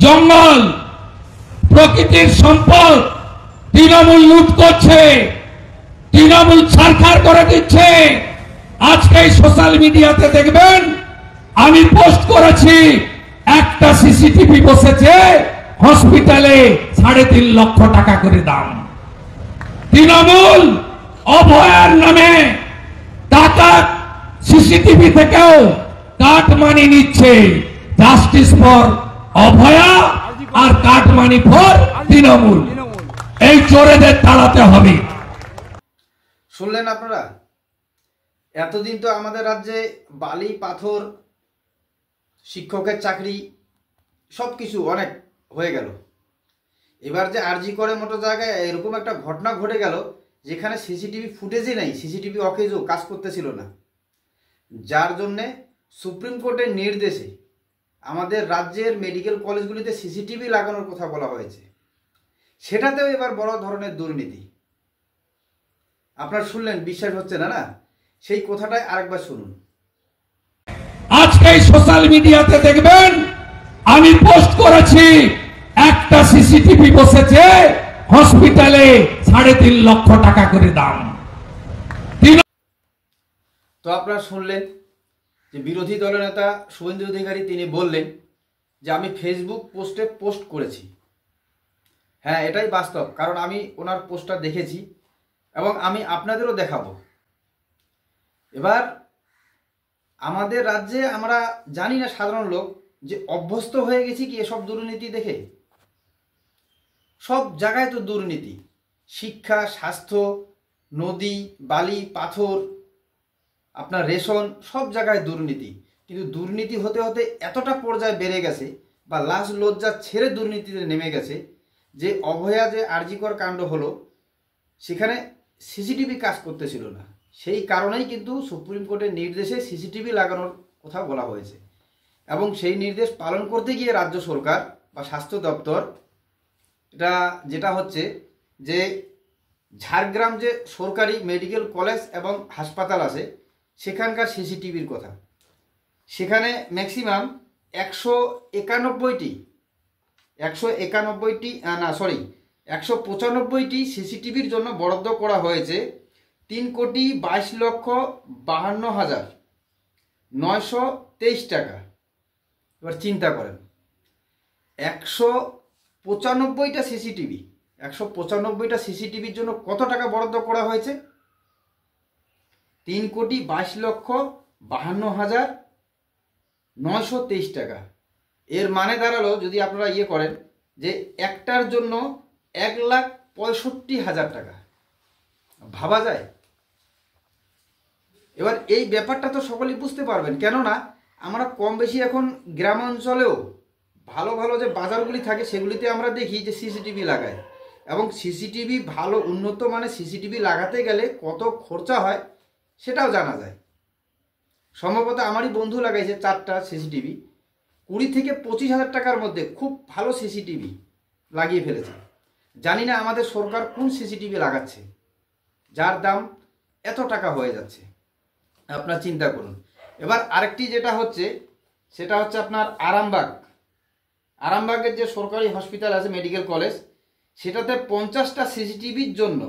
জঙ্গল, প্রকৃতির সম্পদ তৃণমূল লুট করছে, তৃণমূল সরকার করে দিচ্ছে। আজকে সোশ্যাল মিডিয়াতে দেখবেন আমি পোস্ট করেছি, একটা সিসিটিভি বসেছে হসপিটালে 3.5 লক্ষ টাকা করে দাম। তৃণমূল অভয়ার নামে টাকা সিসিটিভি থেকেও কাটমানি নিচ্ছে। জাস্টিস ফর অভয়া আর কাটমানি ফর তৃণমূল, এই চোরেদের তাড়াতে হবে। শুনলেন আপনারা? এতদিন তো আমাদের রাজ্যে বালি পাথর, শিক্ষকের চাকরি সবকিছু অনেক হয়ে গেল। এবার যে আরজি করে মতো জায়গায় এরকম একটা ঘটনা ঘটে গেল যেখানে সিসিটিভি ফুটেজই নাই, সিসিটিভি অকেজও কাজ করতেছিল না, যার জন্যে সুপ্রিম কোর্টের নির্দেশে আমাদের রাজ্যের মেডিকেল কলেজগুলিতে সিসিটিভি লাগানোর কথা বলা হয়েছে। সেটাতেও এবার বড় ধরনের দুর্নীতি। আপনারা শুনলেন, বিশ্বাস হচ্ছে না? না, সেই কথাটাই আরেকবার শুনুন। আজকে সোশ্যাল মিডিয়াতে দেখবেন আমি পোস্ট করেছি, একটা সিসিটিভি বসেছে হসপিটালে 3.5 লক্ষ টাকা করে দাম। তো আপনারা শুনলেন যে বিরোধী দলনেতা শুভেন্দু অধিকারী তিনি বললেন যে আমি ফেসবুক পোস্টে পোস্ট করেছি। হ্যাঁ, এটাই বাস্তব, কারণ আমি ওনার পোস্টটা দেখেছি এবং আমি আপনাদেরও দেখাবো। এবার আমাদের রাজ্যে আমরা জানি না সাধারণ লোক যে অভ্যস্ত হয়ে গেছি কি এসব দুর্নীতি দেখে। সব জায়গায় তো দুর্নীতি, শিক্ষা, স্বাস্থ্য, নদী, বালি, পাথর, আপনার রেশন, সব জায়গায় দুর্নীতি। কিন্তু দুর্নীতি হতে হতে এতটা পর্যায়ে বেড়ে গেছে বা লাজ লজ্জা ছেড়ে দুর্নীতিতে নেমে গেছে যে অভয়া যে আরজিকর কাণ্ড হলো সেখানে সিসিটিভি কাজ করতেছিল না। সেই কারণেই কিন্তু সুপ্রিম কোর্টের নির্দেশে সিসিটিভি লাগানোর কথা বলা হয়েছে এবং সেই নির্দেশ পালন করতে গিয়ে রাজ্য সরকার বা স্বাস্থ্য দপ্তর এটা যেটা হচ্ছে যে ঝাড়গ্রাম যে সরকারি মেডিকেল কলেজ এবং হাসপাতাল আছে সেখানকার সিসিটিভির কথা, সেখানে ম্যাক্সিমাম 195টি সিসিটিভির জন্য বরাদ্দ করা হয়েছে 3,22,52,923 টাকা। এবার চিন্তা করেন, 195টা সিসিটিভির জন্য কত টাকা বরাদ্দ করা হয়েছে? 3,22,52,923 টাকা। এর মানে দাঁড়ালো, যদি আপনারা করেন যে একটার জন্য 1,65,000 টাকা। ভাবা যায়? এবার এই ব্যাপারটা তো সকলেই বুঝতে পারবেন, কেননা আমরা কম বেশি এখন গ্রাম অঞ্চলেও ভালো ভালো যে বাজারগুলি থাকে সেগুলিতে আমরা দেখি যে সিসিটিভি লাগায় এবং সিসিটিভি ভালো উন্নত মানের সিসিটিভি লাগাতে গেলে কত খরচা হয় সেটাও জানা যায়। সম্ভবত আমারই বন্ধু লাগাইছে 4টা সিসিটিভি, 20 থেকে 25,000 টাকার মধ্যে খুব ভালো সিসিটিভি লাগিয়ে ফেলেছে। জানি না আমাদের সরকার কোন সিসিটিভি লাগাচ্ছে যার দাম এত টাকা হয়ে যাচ্ছে, আপনার চিন্তা করুন। এবার আরেকটি যেটা হচ্ছে সেটা হচ্ছে আপনার আরামবাগের যে সরকারি হসপিটাল আছে মেডিকেল কলেজ, সেটাতে 50টা সিসিটিভির জন্য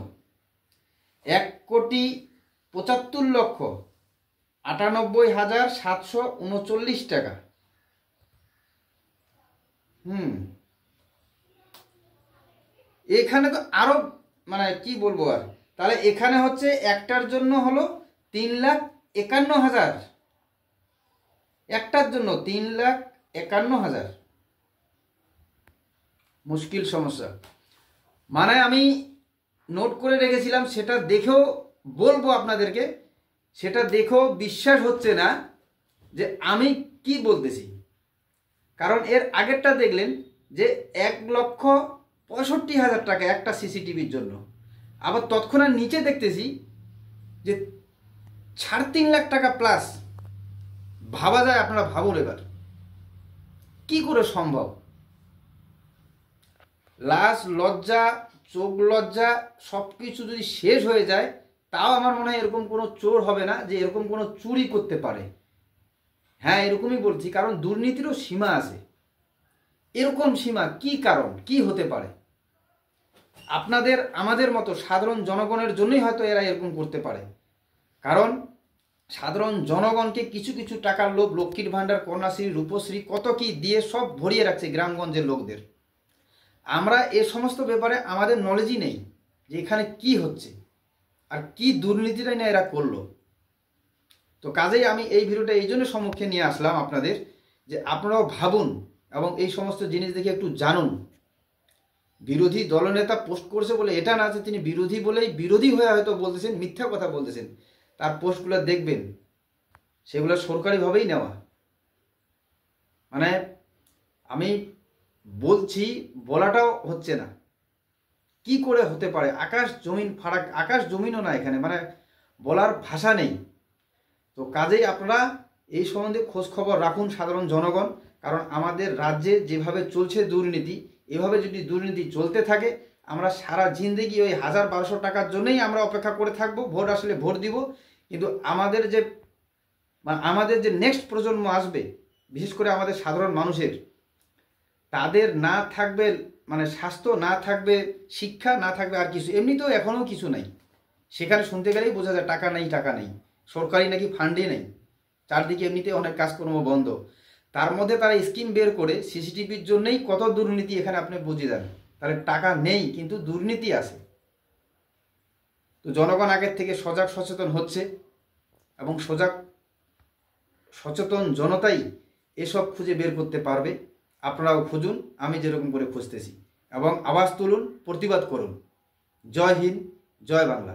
1,75,98,739 টাকা। এখানে তো আরো মানে কি বলবো আর, তাহলে এখানে হচ্ছে একটার জন্য হলো 3,51,000, একটার জন্য 3,51,000। মুশকিল সমস্যা। মানে আমি নোট করে রেখেছিলাম, সেটা দেখেও বলবো আপনাদেরকে, সেটা দেখেও বিশ্বাস হচ্ছে না যে আমি কি বলতেছি। কারণ এর আগেরটা দেখলেন যে 1,65,000 টাকা একটা সিসিটিভির জন্য, আবার তৎক্ষণাৎ নিচে দেখতেছি যে 3.5 লাখ টাকা প্লাস। ভাবা যায়? আপনারা ভাবুন এবার কি করে সম্ভব। লাজ লজ্জা, চোখ লজ্জা সব কিছু যদি শেষ হয়ে যায়, তাও আমার মনে হয় এরকম কোনো চোর হবে না যে এরকম কোনো চুরি করতে পারে। হ্যাঁ, এরকমই বলছি, কারণ দুর্নীতিরও সীমা আছে। এরকম সীমা কি কারণ, কি হতে পারে? আপনাদের আমাদের মতো সাধারণ জনগণের জন্যই হয়তো এরা এরকম করতে পারে। কারণ সাধারণ জনগণকে কিছু কিছু টাকার লোভ, লক্ষ্মীর ভাণ্ডার, কন্যাশ্রী, রূপশ্রী কত কি দিয়ে সব ভরিয়ে রাখছে গ্রামগঞ্জের লোকদের। আমরা এ সমস্ত ব্যাপারে আমাদের নলেজই নেই যে এখানে কি হচ্ছে আর কি দুর্নীতিটাই না এরা করলো। তো কাজেই আমি এই ভিডিওটা এই জন্য সম্মুখে নিয়ে আসলাম আপনাদের, যে আপনারাও ভাবুন এবং এই সমস্ত জিনিস দেখে একটু জানুন। বিরোধী দলনেতা পোস্ট করছে বলে এটা না যে তিনি বিরোধী বলেই বিরোধী হয়ে হয়তো বলতেছেন, মিথ্যা কথা বলতেছেন। তার পোস্টগুলো দেখবেন, সেগুলো সরকারিভাবেই নেওয়া। মানে আমি বলছি, বলাটাও হচ্ছে না। কি করে হতে পারে? আকাশ জমিন ফারাক, আকাশ জমিনও না এখানে, মানে বলার ভাষা নেই। তো কাজেই আপনারা এই সম্বন্ধে খোঁজ খবর রাখুন সাধারণ জনগণ। কারণ আমাদের রাজ্যে যেভাবে চলছে দুর্নীতি, এভাবে যদি দুর্নীতি চলতে থাকে, আমরা সারা জিন্দেগি ওই 1000-1200 টাকার জন্যই আমরা অপেক্ষা করে থাকবো। ভোট আসলে ভোট দিব, কিন্তু আমাদের যে নেক্সট প্রজন্ম আসবে, বিশেষ করে আমাদের সাধারণ মানুষের, তাদের না থাকবে মানে স্বাস্থ্য, না থাকবে শিক্ষা, না থাকবে আর কিছু। এমনিতেও এখনও কিছু নাই, সেখানে শুনতে গেলেই বোঝা যায় টাকা নেই, টাকা নেই। সরকারি নাকি ফান্ডই নেই, চারদিকে এমনিতে অনেক কাজকর্ম বন্ধ। তার মধ্যে তারা স্কিম বের করে সিসিটিভির জন্যই কত দুর্নীতি এখানে আপনি বুঝে যান। তাহলে টাকা নেই কিন্তু দুর্নীতি আছে। তো জনগণ আগের থেকে সজাগ সচেতন হচ্ছে, এবং সচেতন জনতাই এসব খুঁজে বের করতে পারবে। আপনারাও খুঁজুন, আমি যেরকম করে খুঁজতেছি, এবং আওয়াজ তুলুন, প্রতিবাদ করুন। জয় হিন্দ, জয় বাংলা।